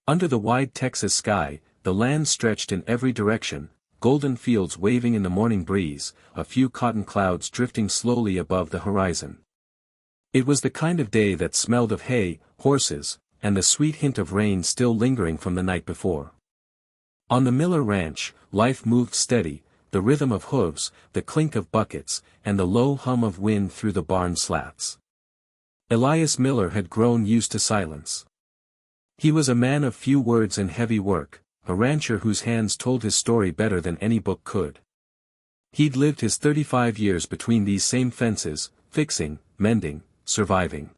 Under the wide Texas sky, the land stretched in every direction, golden fields waving in the morning breeze, a few cotton clouds drifting slowly above the horizon. It was the kind of day that smelled of hay, horses, and the sweet hint of rain still lingering from the night before. On the Miller ranch, life moved steady, the rhythm of hooves, the clink of buckets, and the low hum of wind through the barn slats. Elias Miller had grown used to silence. He was a man of few words and heavy work, a rancher whose hands told his story better than any book could. He'd lived his 35 years between these same fences, fixing, mending, surviving.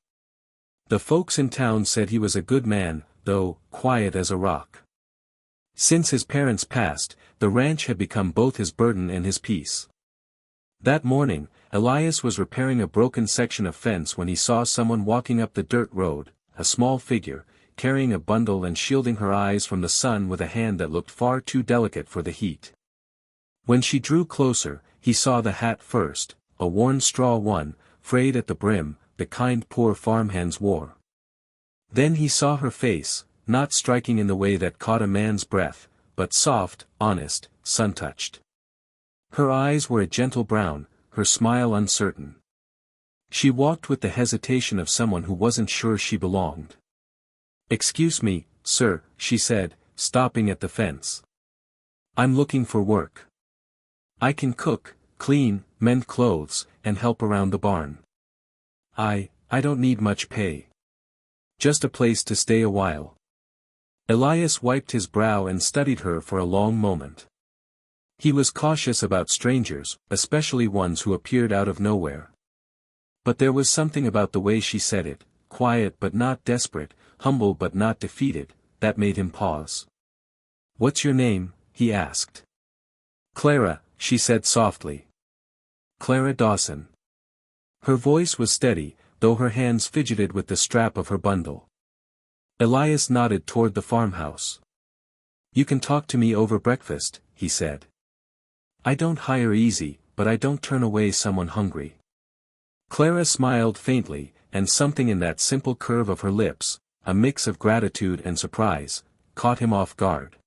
The folks in town said he was a good man, though quiet as a rock. Since his parents passed, the ranch had become both his burden and his peace. That morning, Elias was repairing a broken section of fence when he saw someone walking up the dirt road, a small figure, carrying a bundle and shielding her eyes from the sun with a hand that looked far too delicate for the heat. When she drew closer, he saw the hat first, a worn straw one, frayed at the brim, the kind poor farmhands wore. Then he saw her face, not striking in the way that caught a man's breath, but soft, honest, sun-touched. Her eyes were a gentle brown, her smile uncertain. She walked with the hesitation of someone who wasn't sure she belonged. "Excuse me, sir," she said, stopping at the fence. "I'm looking for work. I can cook, clean, mend clothes, and help around the barn. I don't need much pay. Just a place to stay a while." Elias wiped his brow and studied her for a long moment. He was cautious about strangers, especially ones who appeared out of nowhere. But there was something about the way she said it, quiet but not desperate, humble but not defeated, that made him pause. "What's your name?" he asked. "Clara," she said softly. "Clara Dawson." Her voice was steady, though her hands fidgeted with the strap of her bundle. Elias nodded toward the farmhouse. "You can talk to me over breakfast," he said. "I don't hire easy, but I don't turn away someone hungry." Clara smiled faintly, and something in that simple curve of her lips, a mix of gratitude and surprise, caught him off guard.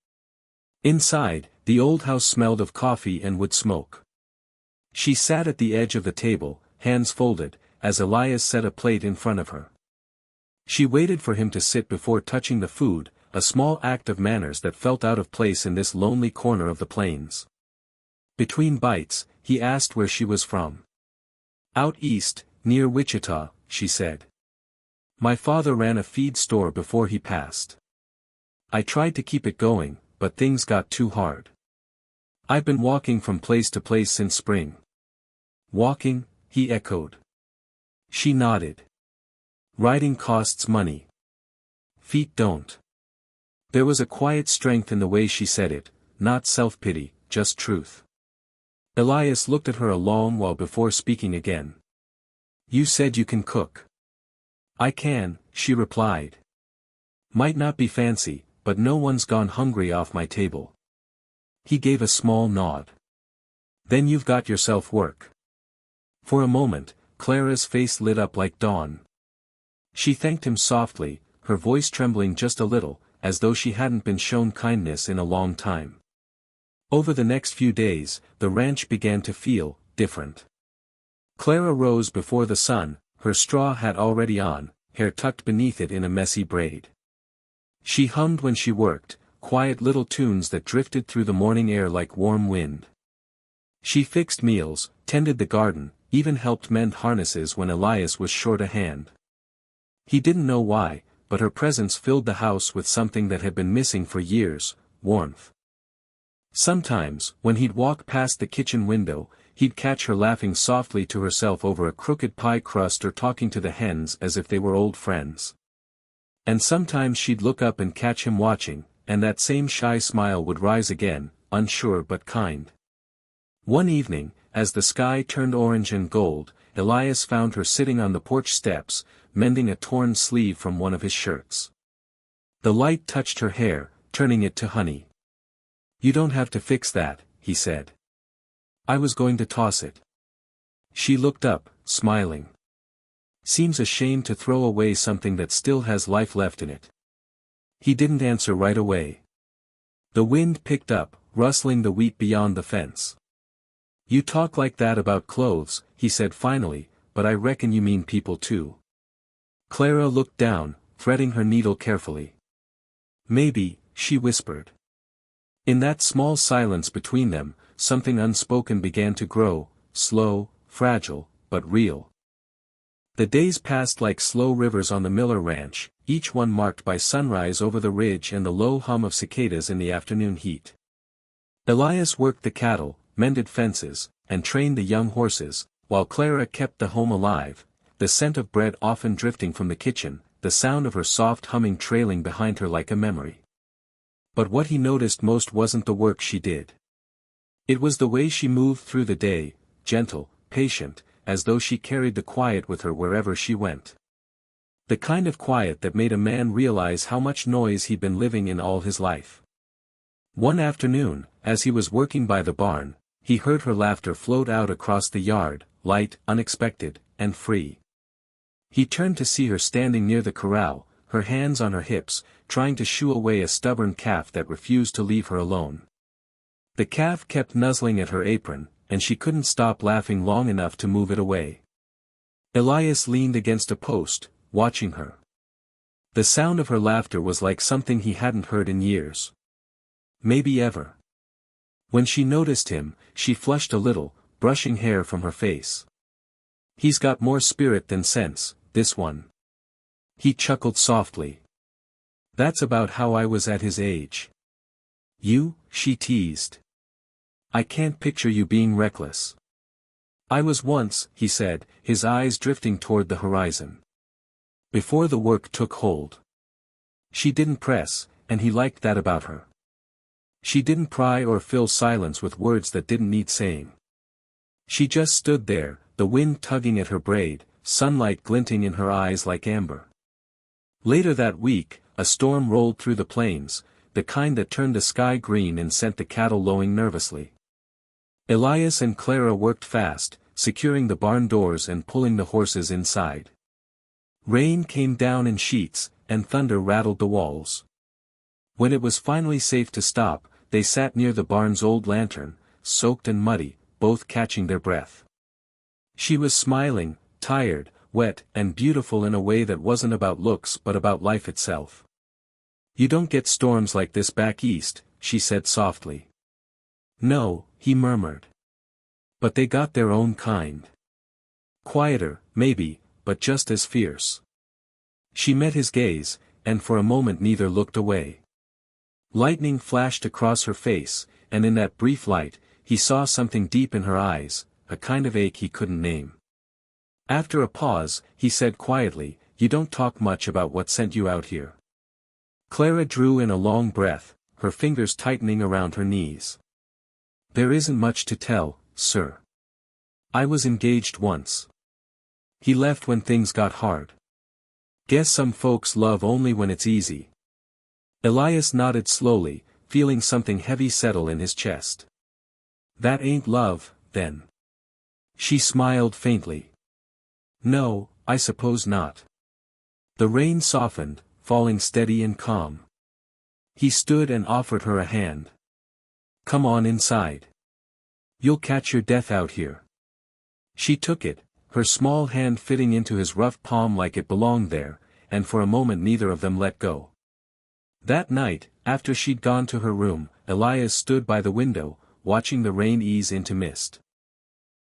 Inside, the old house smelled of coffee and wood smoke. She sat at the edge of the table, hands folded, as Elias set a plate in front of her. She waited for him to sit before touching the food, a small act of manners that felt out of place in this lonely corner of the plains. Between bites, he asked where she was from. "Out east, near Wichita," she said. "My father ran a feed store before he passed. I tried to keep it going, but things got too hard. I've been walking from place to place since spring." "Walking?" he echoed. She nodded. "Riding costs money. Feet don't." There was a quiet strength in the way she said it, not self-pity, just truth. Elias looked at her a long while before speaking again. "You said you can cook." "I can," she replied. "Might not be fancy, but no one's gone hungry off my table." He gave a small nod. "Then you've got yourself work." For a moment, Clara's face lit up like dawn. She thanked him softly, her voice trembling just a little, as though she hadn't been shown kindness in a long time. Over the next few days, the ranch began to feel different. Clara rose before the sun, her straw hat already on, hair tucked beneath it in a messy braid. She hummed when she worked, quiet little tunes that drifted through the morning air like warm wind. She fixed meals, tended the garden, even helped mend harnesses when Elias was short a hand. He didn't know why, but her presence filled the house with something that had been missing for years, warmth. Sometimes, when he'd walk past the kitchen window, he'd catch her laughing softly to herself over a crooked pie crust or talking to the hens as if they were old friends. And sometimes she'd look up and catch him watching, and that same shy smile would rise again, unsure but kind. One evening, as the sky turned orange and gold, Elias found her sitting on the porch steps, mending a torn sleeve from one of his shirts. The light touched her hair, turning it to honey. "You don't have to fix that," he said. "I was going to toss it." She looked up, smiling. "Seems a shame to throw away something that still has life left in it." He didn't answer right away. The wind picked up, rustling the wheat beyond the fence. "You talk like that about clothes," he said finally, "but I reckon you mean people too." Clara looked down, threading her needle carefully. "Maybe," she whispered. In that small silence between them, something unspoken began to grow, slow, fragile, but real. The days passed like slow rivers on the Miller Ranch, each one marked by sunrise over the ridge and the low hum of cicadas in the afternoon heat. Elias worked the cattle, mended fences, and trained the young horses, while Clara kept the home alive, the scent of bread often drifting from the kitchen, the sound of her soft humming trailing behind her like a memory. But what he noticed most wasn't the work she did. It was the way she moved through the day, gentle, patient, as though she carried the quiet with her wherever she went. The kind of quiet that made a man realize how much noise he'd been living in all his life. One afternoon, as he was working by the barn, he heard her laughter float out across the yard, light, unexpected, and free. He turned to see her standing near the corral, her hands on her hips, trying to shoo away a stubborn calf that refused to leave her alone. The calf kept nuzzling at her apron, and she couldn't stop laughing long enough to move it away. Elias leaned against a post, watching her. The sound of her laughter was like something he hadn't heard in years. Maybe ever. When she noticed him, she flushed a little, brushing hair from her face. "He's got more spirit than sense, this one." He chuckled softly. "That's about how I was at his age." "You?" she teased. "I can't picture you being reckless." "I was once," he said, his eyes drifting toward the horizon. "Before the work took hold." She didn't press, and he liked that about her. She didn't pry or fill silence with words that didn't need saying. She just stood there, the wind tugging at her braid, sunlight glinting in her eyes like amber. Later that week, a storm rolled through the plains, the kind that turned the sky green and sent the cattle lowing nervously. Elias and Clara worked fast, securing the barn doors and pulling the horses inside. Rain came down in sheets, and thunder rattled the walls. When it was finally safe to stop, they sat near the barn's old lantern, soaked and muddy, both catching their breath. She was smiling, tired, wet, and beautiful in a way that wasn't about looks but about life itself. "You don't get storms like this back east," she said softly. "No," he murmured. "But they got their own kind. Quieter, maybe, but just as fierce." She met his gaze, and for a moment neither looked away. Lightning flashed across her face, and in that brief light, he saw something deep in her eyes, a kind of ache he couldn't name. After a pause, he said quietly, "You don't talk much about what sent you out here." Clara drew in a long breath, her fingers tightening around her knees. "There isn't much to tell, sir. I was engaged once. He left when things got hard. Guess some folks love only when it's easy." Elias nodded slowly, feeling something heavy settle in his chest. "That ain't love, then?" She smiled faintly. "No, I suppose not." The rain softened, falling steady and calm. He stood and offered her a hand. "Come on inside. You'll catch your death out here." She took it, her small hand fitting into his rough palm like it belonged there, and for a moment neither of them let go. That night, after she'd gone to her room, Elias stood by the window, watching the rain ease into mist.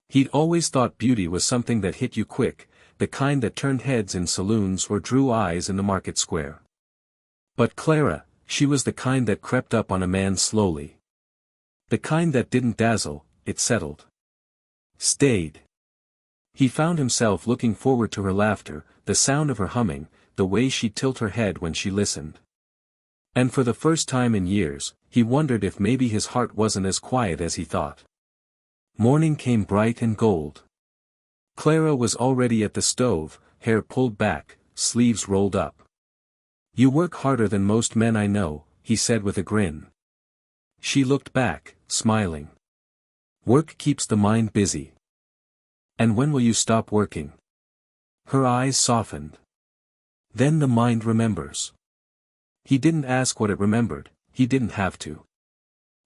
He'd always thought beauty was something that hit you quick, the kind that turned heads in saloons or drew eyes in the market square. But Clara, she was the kind that crept up on a man slowly. The kind that didn't dazzle, it settled. Stayed. He found himself looking forward to her laughter, the sound of her humming, the way she'd tilt her head when she listened. And for the first time in years, he wondered if maybe his heart wasn't as quiet as he thought. Morning came bright and gold. Clara was already at the stove, hair pulled back, sleeves rolled up. "You work harder than most men I know," he said with a grin. She looked back, smiling. "Work keeps the mind busy." "And when will you stop working?" Her eyes softened. "Then the mind remembers." He didn't ask what it remembered, he didn't have to.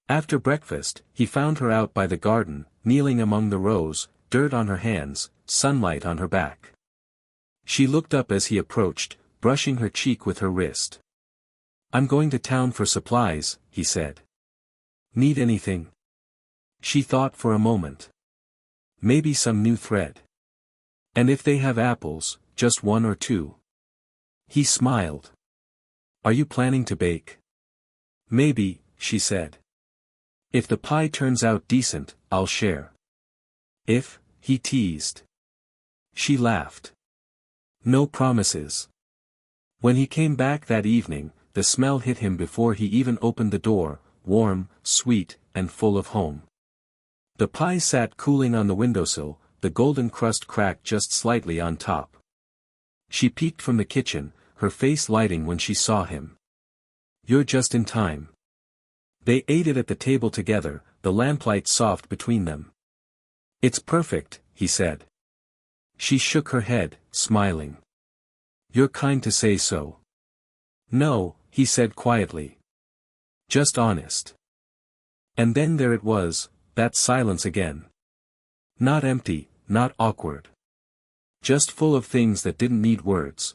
After breakfast, he found her out by the garden, kneeling among the rows, dirt on her hands, sunlight on her back. She looked up as he approached, brushing her cheek with her wrist. "I'm going to town for supplies," he said. "Need anything?" She thought for a moment. "Maybe some new thread. And if they have apples, just one or two." He smiled. "Are you planning to bake?" "Maybe," she said. "If the pie turns out decent, I'll share." "If," he teased. She laughed. "No promises." When he came back that evening, the smell hit him before he even opened the door, warm, sweet, and full of home. The pie sat cooling on the windowsill, the golden crust cracked just slightly on top. She peeked from the kitchen, her face lighting when she saw him. "You're just in time." They ate it at the table together, the lamplight soft between them. "It's perfect," he said. She shook her head, smiling. "You're kind to say so." "No," he said quietly. "Just honest." And then there it was, that silence again. Not empty, not awkward. Just full of things that didn't need words.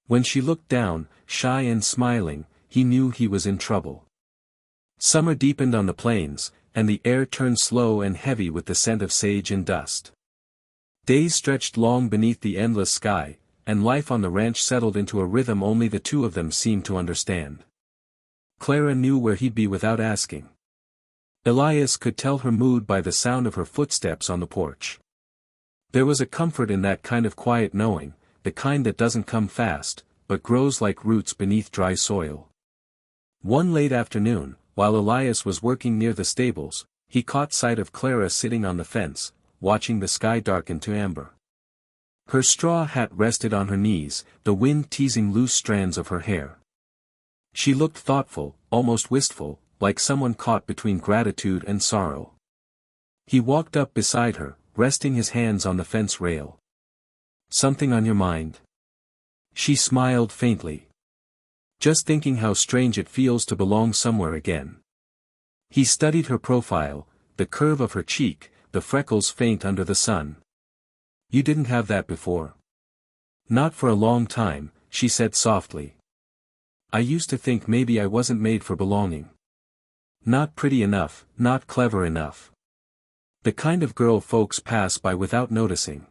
When she looked down, shy and smiling, he knew he was in trouble. Summer deepened on the plains, and the air turned slow and heavy with the scent of sage and dust. Days stretched long beneath the endless sky, and life on the ranch settled into a rhythm only the two of them seemed to understand. Clara knew where he'd be without asking. Elias could tell her mood by the sound of her footsteps on the porch. There was a comfort in that kind of quiet knowing, the kind that doesn't come fast, but grows like roots beneath dry soil. One late afternoon, while Elias was working near the stables, he caught sight of Clara sitting on the fence, watching the sky darken to amber. Her straw hat rested on her knees, the wind teasing loose strands of her hair. She looked thoughtful, almost wistful, like someone caught between gratitude and sorrow. He walked up beside her, resting his hands on the fence rail. "Something on your mind?" She smiled faintly. "Just thinking how strange it feels to belong somewhere again." He studied her profile, the curve of her cheek, the freckles faint under the sun. "You didn't have that before." "Not for a long time," she said softly. "I used to think maybe I wasn't made for belonging. Not pretty enough, not clever enough. The kind of girl folks pass by without noticing."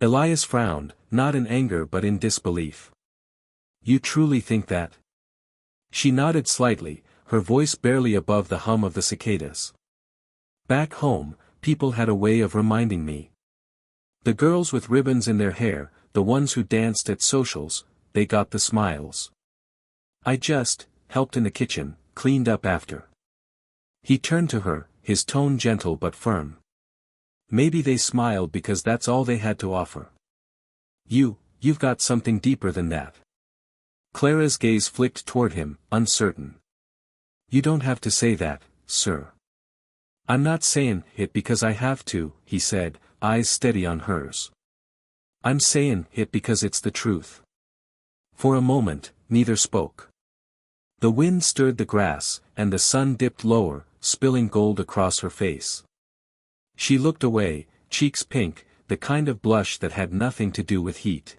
Elias frowned, not in anger but in disbelief. "You truly think that?" She nodded slightly, her voice barely above the hum of the cicadas. "Back home, people had a way of reminding me. The girls with ribbons in their hair, the ones who danced at socials, they got the smiles. I just helped in the kitchen, cleaned up after." He turned to her, his tone gentle but firm. "Maybe they smiled because that's all they had to offer. You've got something deeper than that." Clara's gaze flicked toward him, uncertain. "You don't have to say that, sir." "I'm not saying it because I have to," he said, eyes steady on hers. "I'm saying it because it's the truth." For a moment, neither spoke. The wind stirred the grass, and the sun dipped lower, spilling gold across her face. She looked away, cheeks pink, the kind of blush that had nothing to do with heat.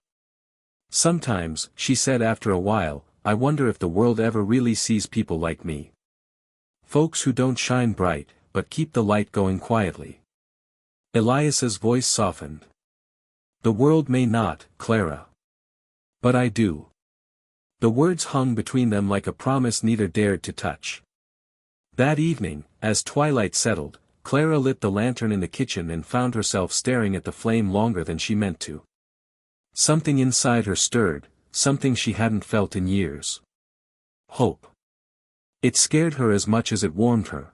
"Sometimes," she said after a while, "I wonder if the world ever really sees people like me. Folks who don't shine bright, but keep the light going quietly." Elias's voice softened. "The world may not, Clara. But I do." The words hung between them like a promise neither dared to touch. That evening, as twilight settled, Clara lit the lantern in the kitchen and found herself staring at the flame longer than she meant to. Something inside her stirred, something she hadn't felt in years. Hope. It scared her as much as it warmed her.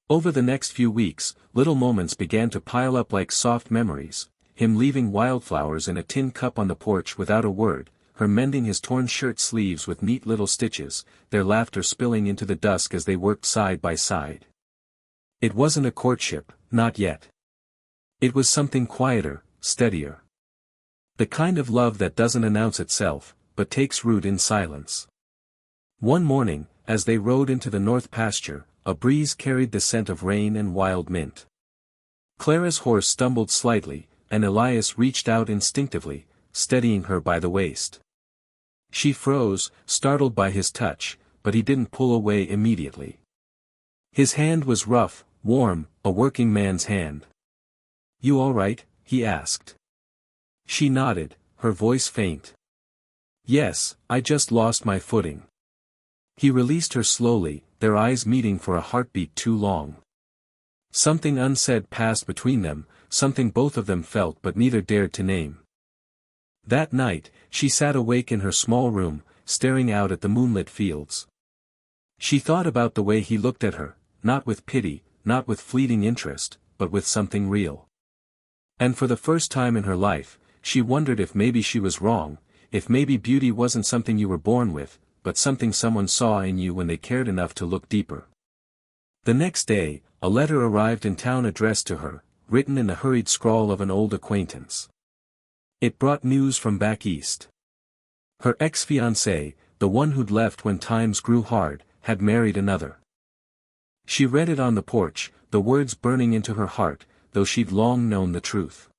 Over the next few weeks, little moments began to pile up like soft memories, him leaving wildflowers in a tin cup on the porch without a word, her mending his torn shirt sleeves with neat little stitches, their laughter spilling into the dusk as they worked side by side. It wasn't a courtship, not yet. It was something quieter, steadier. The kind of love that doesn't announce itself, but takes root in silence. One morning, as they rode into the north pasture, a breeze carried the scent of rain and wild mint. Clara's horse stumbled slightly, and Elias reached out instinctively, steadying her by the waist. She froze, startled by his touch, but he didn't pull away immediately. His hand was rough, warm, a working man's hand. "You all right?" he asked. She nodded, her voice faint. "Yes, I just lost my footing." He released her slowly, their eyes meeting for a heartbeat too long. Something unsaid passed between them, something both of them felt but neither dared to name. That night, she sat awake in her small room, staring out at the moonlit fields. She thought about the way he looked at her, not with pity, not with fleeting interest, but with something real. And for the first time in her life, she wondered if maybe she was wrong, if maybe beauty wasn't something you were born with, but something someone saw in you when they cared enough to look deeper. The next day, a letter arrived in town addressed to her, written in the hurried scrawl of an old acquaintance. It brought news from back east. Her ex-fiancé, the one who'd left when times grew hard, had married another. She read it on the porch, the words burning into her heart, though she'd long known the truth.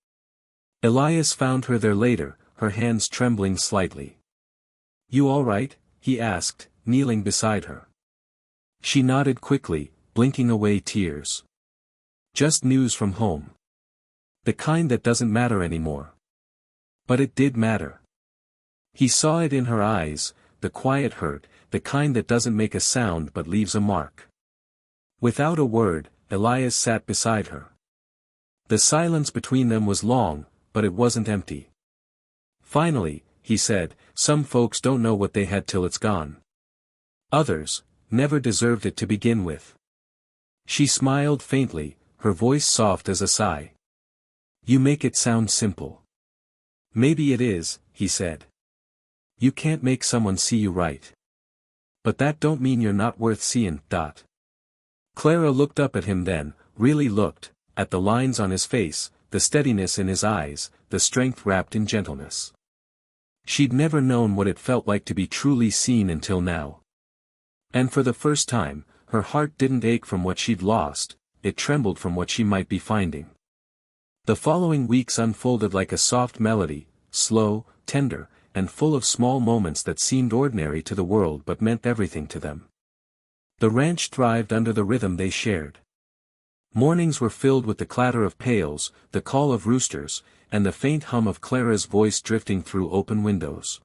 Elias found her there later, her hands trembling slightly. "You all right?" he asked, kneeling beside her. She nodded quickly, blinking away tears. "Just news from home. The kind that doesn't matter anymore." But it did matter. He saw it in her eyes, the quiet hurt, the kind that doesn't make a sound but leaves a mark. Without a word, Elias sat beside her. The silence between them was long, but it wasn't empty. "Finally," he said, "some folks don't know what they had till it's gone. Others, never deserved it to begin with." She smiled faintly, her voice soft as a sigh. "You make it sound simple." "Maybe it is," he said. "You can't make someone see you right. But that don't mean you're not worth seeing." Clara looked up at him then, really looked, at the lines on his face, the steadiness in his eyes, the strength wrapped in gentleness. She'd never known what it felt like to be truly seen until now. And for the first time, her heart didn't ache from what she'd lost, it trembled from what she might be finding. The following weeks unfolded like a soft melody, slow, tender, and full of small moments that seemed ordinary to the world but meant everything to them. The ranch thrived under the rhythm they shared. Mornings were filled with the clatter of pails, the call of roosters, and the faint hum of Clara's voice drifting through open windows.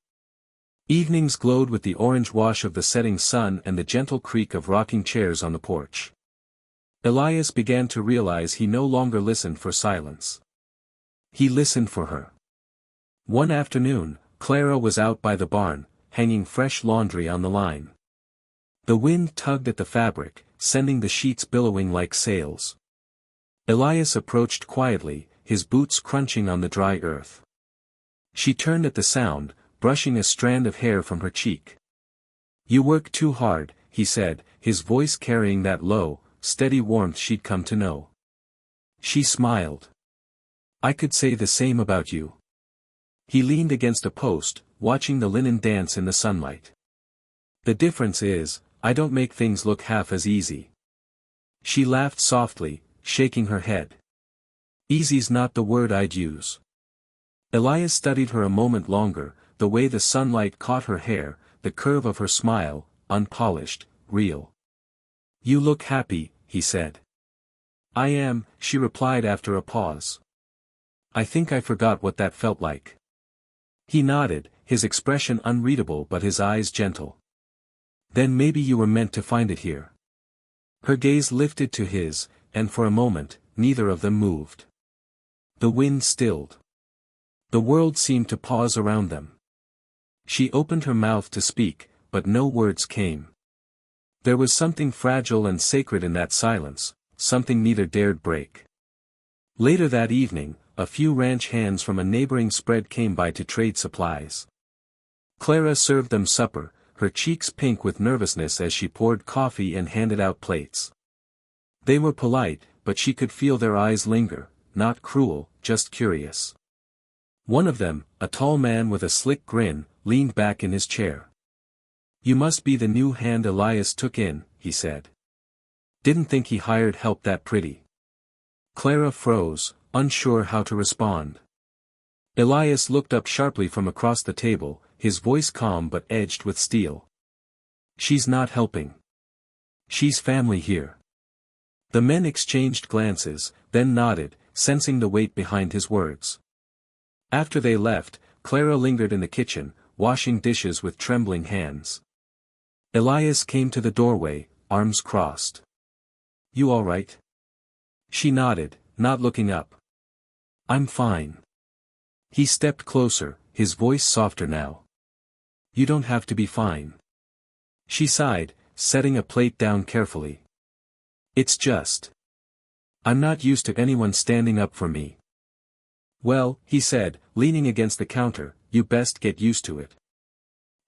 Evenings glowed with the orange wash of the setting sun and the gentle creak of rocking chairs on the porch. Elias began to realize he no longer listened for silence. He listened for her. One afternoon, Clara was out by the barn, hanging fresh laundry on the line. The wind tugged at the fabric, sending the sheets billowing like sails. Elias approached quietly, his boots crunching on the dry earth. She turned at the sound, brushing a strand of hair from her cheek. "You work too hard," he said, his voice carrying that low, steady warmth she'd come to know. She smiled. "I could say the same about you." He leaned against a post, watching the linen dance in the sunlight. "The difference is, I don't make things look half as easy." She laughed softly, shaking her head. "Easy's not the word I'd use." Elias studied her a moment longer, the way the sunlight caught her hair, the curve of her smile, unpolished, real. "You look happy," he said. "I am," she replied after a pause. "I think I forgot what that felt like." He nodded, his expression unreadable but his eyes gentle. "Then maybe you were meant to find it here." Her gaze lifted to his, and for a moment, neither of them moved. The wind stilled. The world seemed to pause around them. She opened her mouth to speak, but no words came. There was something fragile and sacred in that silence, something neither dared break. Later that evening, a few ranch hands from a neighboring spread came by to trade supplies. Clara served them supper, her cheeks pink with nervousness as she poured coffee and handed out plates. They were polite, but she could feel their eyes linger, not cruel, just curious. One of them, a tall man with a slick grin, leaned back in his chair. You must be the new hand Elias took in, he said. Didn't think he hired help that pretty. Clara froze, unsure how to respond. Elias looked up sharply from across the table, his voice calm but edged with steel. She's not helping. She's family here. The men exchanged glances, then nodded, sensing the weight behind his words. After they left, Clara lingered in the kitchen, washing dishes with trembling hands. Elias came to the doorway, arms crossed. You all right? She nodded, not looking up. I'm fine. He stepped closer, his voice softer now. You don't have to be fine. She sighed, setting a plate down carefully. It's just. I'm not used to anyone standing up for me. Well, he said, leaning against the counter, you best get used to it.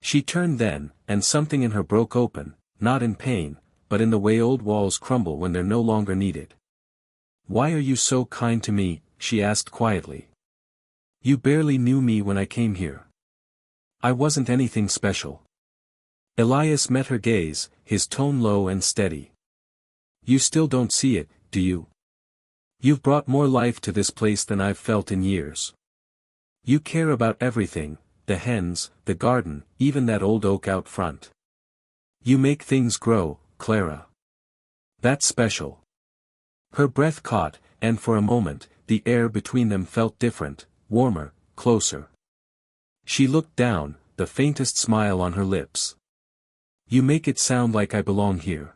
She turned then, and something in her broke open, not in pain, but in the way old walls crumble when they're no longer needed. Why are you so kind to me? She asked quietly. You barely knew me when I came here. I wasn't anything special. Elias met her gaze, his tone low and steady. You still don't see it, do you? You've brought more life to this place than I've felt in years. You care about everything, the hens, the garden, even that old oak out front. You make things grow, Clara. That's special. Her breath caught, and for a moment, the air between them felt different, warmer, closer. She looked down, the faintest smile on her lips. You make it sound like I belong here.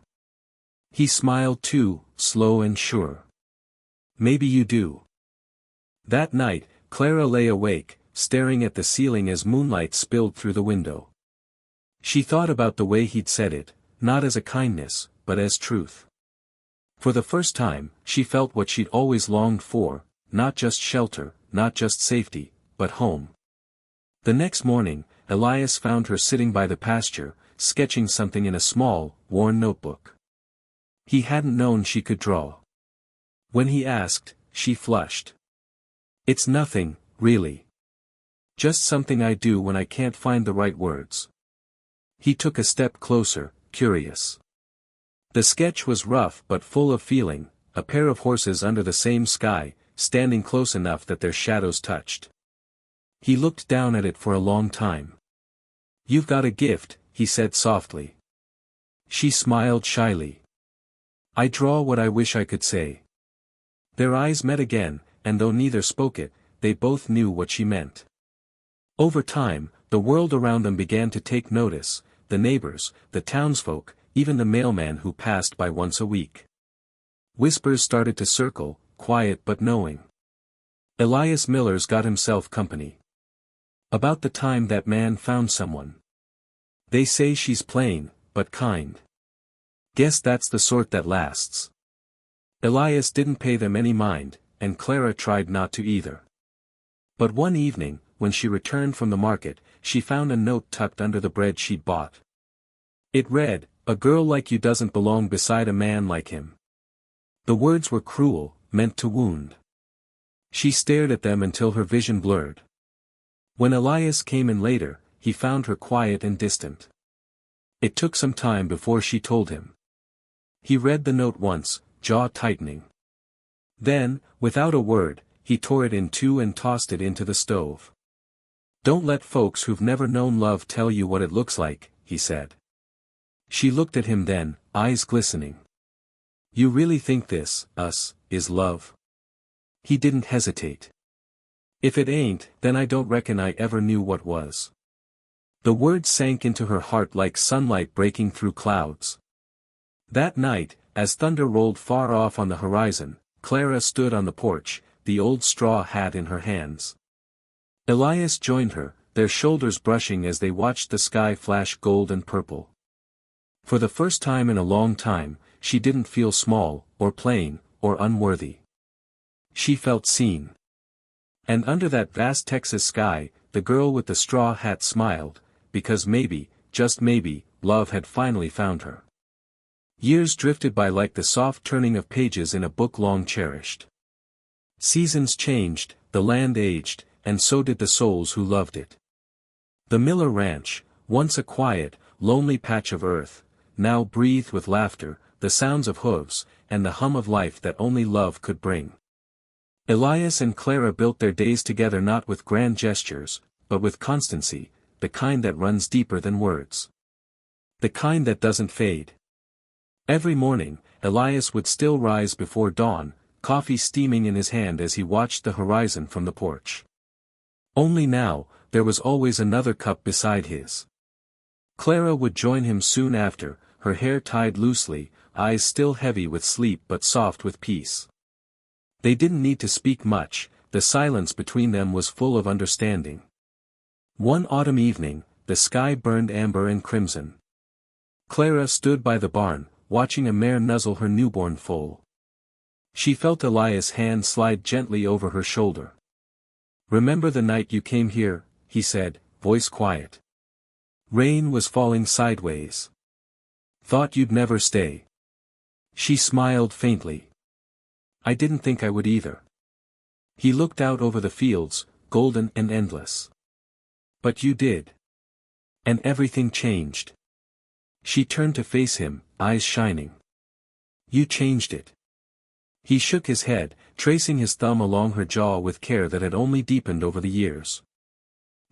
He smiled too, slow and sure. Maybe you do. That night, Clara lay awake, staring at the ceiling as moonlight spilled through the window. She thought about the way he'd said it, not as a kindness, but as truth. For the first time, she felt what she'd always longed for, not just shelter, not just safety, but home. The next morning, Elias found her sitting by the pasture, sketching something in a small, worn notebook. He hadn't known she could draw. When he asked, she flushed. It's nothing, really. Just something I do when I can't find the right words. He took a step closer, curious. The sketch was rough but full of feeling, a pair of horses under the same sky, standing close enough that their shadows touched. He looked down at it for a long time. You've got a gift, he said softly. She smiled shyly. I draw what I wish I could say. Their eyes met again, and though neither spoke it, they both knew what she meant. Over time, the world around them began to take notice, the neighbors, the townsfolk, even the mailman who passed by once a week. Whispers started to circle, quiet but knowing. Elias Miller's got himself company. About the time that man found someone. They say she's plain, but kind. Guess that's the sort that lasts. Elias didn't pay them any mind, and Clara tried not to either. But one evening, when she returned from the market, she found a note tucked under the bread she'd bought. It read, "A girl like you doesn't belong beside a man like him." The words were cruel, meant to wound. She stared at them until her vision blurred. When Elias came in later, he found her quiet and distant. It took some time before she told him. He read the note once, jaw tightening. Then, without a word, he tore it in two and tossed it into the stove. Don't let folks who've never known love tell you what it looks like, he said. She looked at him then, eyes glistening. You really think this, us, is love? He didn't hesitate. If it ain't, then I don't reckon I ever knew what was. The words sank into her heart like sunlight breaking through clouds. That night, as thunder rolled far off on the horizon, Clara stood on the porch, the old straw hat in her hands. Elias joined her, their shoulders brushing as they watched the sky flash gold and purple. For the first time in a long time, she didn't feel small, or plain, or unworthy. She felt seen. And under that vast Texas sky, the girl with the straw hat smiled, because maybe, just maybe, love had finally found her. Years drifted by like the soft turning of pages in a book long cherished. Seasons changed, the land aged, and so did the souls who loved it. The Miller Ranch, once a quiet, lonely patch of earth, now breathed with laughter, the sounds of hooves, and the hum of life that only love could bring. Elias and Clara built their days together not with grand gestures, but with constancy, the kind that runs deeper than words. The kind that doesn't fade. Every morning, Elias would still rise before dawn, coffee steaming in his hand as he watched the horizon from the porch. Only now, there was always another cup beside his. Clara would join him soon after, her hair tied loosely, eyes still heavy with sleep but soft with peace. They didn't need to speak much, the silence between them was full of understanding. One autumn evening, the sky burned amber and crimson. Clara stood by the barn, watching a mare nuzzle her newborn foal. She felt Elias' hand slide gently over her shoulder. "Remember the night you came here," he said, voice quiet. "Rain was falling sideways. Thought you'd never stay." She smiled faintly. "I didn't think I would either." He looked out over the fields, golden and endless. "But you did. And everything changed." She turned to face him, eyes shining. "You changed it." He shook his head, tracing his thumb along her jaw with care that had only deepened over the years.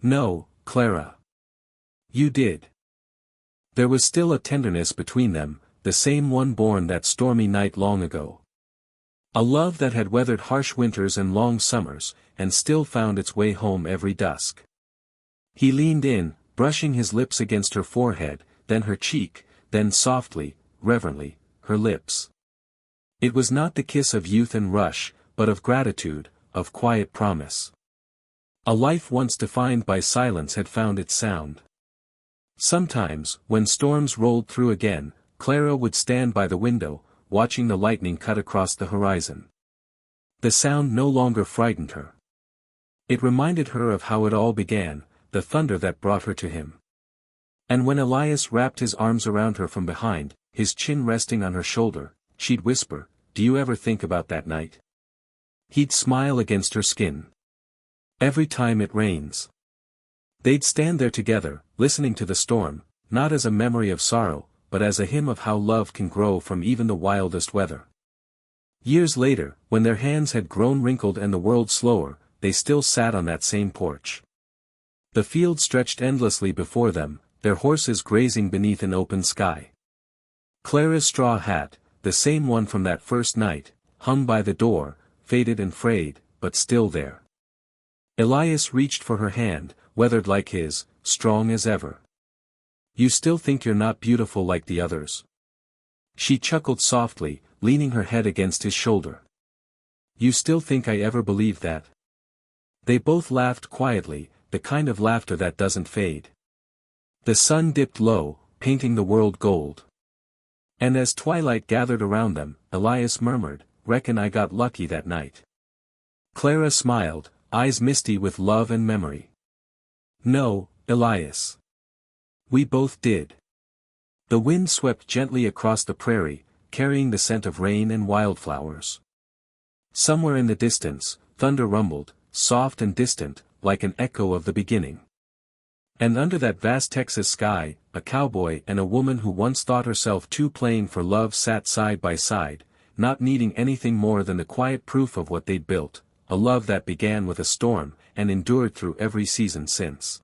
"No, Clara. You did." There was still a tenderness between them, the same one born that stormy night long ago. A love that had weathered harsh winters and long summers, and still found its way home every dusk. He leaned in, brushing his lips against her forehead, then her cheek, then softly, reverently, her lips. It was not the kiss of youth and rush, but of gratitude, of quiet promise. A life once defined by silence had found its sound. Sometimes, when storms rolled through again, Clara would stand by the window, watching the lightning cut across the horizon. The sound no longer frightened her. It reminded her of how it all began, the thunder that brought her to him. And when Elias wrapped his arms around her from behind, his chin resting on her shoulder, she'd whisper, "Do you ever think about that night?" He'd smile against her skin. "Every time it rains." They'd stand there together, listening to the storm, not as a memory of sorrow, but as a hymn of how love can grow from even the wildest weather. Years later, when their hands had grown wrinkled and the world slower, they still sat on that same porch. The field stretched endlessly before them, their horses grazing beneath an open sky. Clara's straw hat, the same one from that first night, hung by the door, faded and frayed, but still there. Elias reached for her hand, weathered like his, strong as ever. "You still think you're not beautiful like the others?" She chuckled softly, leaning her head against his shoulder. "You still think I ever believed that?" They both laughed quietly, the kind of laughter that doesn't fade. The sun dipped low, painting the world gold. And as twilight gathered around them, Elias murmured, "Reckon I got lucky that night." Clara smiled, eyes misty with love and memory. "No, Elias. We both did." The wind swept gently across the prairie, carrying the scent of rain and wildflowers. Somewhere in the distance, thunder rumbled, soft and distant, like an echo of the beginning. And under that vast Texas sky, a cowboy and a woman who once thought herself too plain for love sat side by side, not needing anything more than the quiet proof of what they'd built, a love that began with a storm, and endured through every season since.